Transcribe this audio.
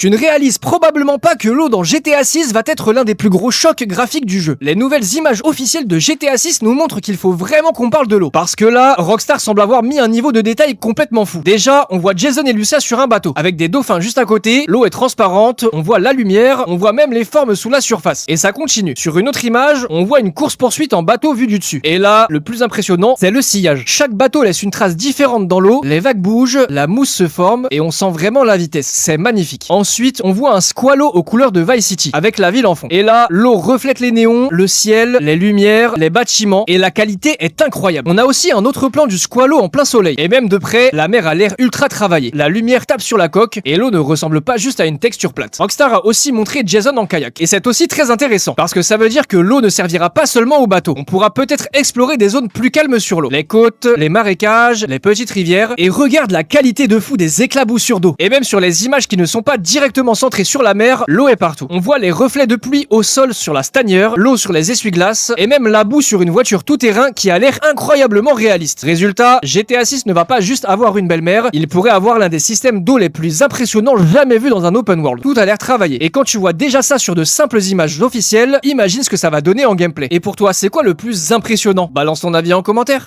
Tu ne réalises probablement pas que l'eau dans GTA 6 va être l'un des plus gros chocs graphiques du jeu. Les nouvelles images officielles de GTA 6 nous montrent qu'il faut vraiment qu'on parle de l'eau. Parce que là, Rockstar semble avoir mis un niveau de détail complètement fou. Déjà, on voit Jason et Lucia sur un bateau, avec des dauphins juste à côté, l'eau est transparente, on voit la lumière, on voit même les formes sous la surface. Et ça continue. Sur une autre image, on voit une course-poursuite en bateau vue du dessus. Et là, le plus impressionnant, c'est le sillage. Chaque bateau laisse une trace différente dans l'eau, les vagues bougent, la mousse se forme, et on sent vraiment la vitesse. C'est magnifique. Ensuite, on voit un squalo aux couleurs de Vice City, avec la ville en fond. Et là, l'eau reflète les néons, le ciel, les lumières, les bâtiments, et la qualité est incroyable. On a aussi un autre plan du squalo en plein soleil. Et même de près, la mer a l'air ultra travaillée. La lumière tape sur la coque, et l'eau ne ressemble pas juste à une texture plate. Rockstar a aussi montré Jason en kayak. Et c'est aussi très intéressant, parce que ça veut dire que l'eau ne servira pas seulement au bateau. On pourra peut-être explorer des zones plus calmes sur l'eau. Les côtes, les marécages, les petites rivières. Et regarde la qualité de fou des éclaboussures d'eau. Et même sur les images qui ne sont pas directement centrée sur la mer, l'eau est partout. On voit les reflets de pluie au sol sur la stanière, l'eau sur les essuie-glaces, et même la boue sur une voiture tout-terrain qui a l'air incroyablement réaliste. Résultat, GTA 6 ne va pas juste avoir une belle mer, il pourrait avoir l'un des systèmes d'eau les plus impressionnants jamais vus dans un open world. Tout a l'air travaillé. Et quand tu vois déjà ça sur de simples images officielles, imagine ce que ça va donner en gameplay. Et pour toi, c'est quoi le plus impressionnant? Balance ton avis en commentaire.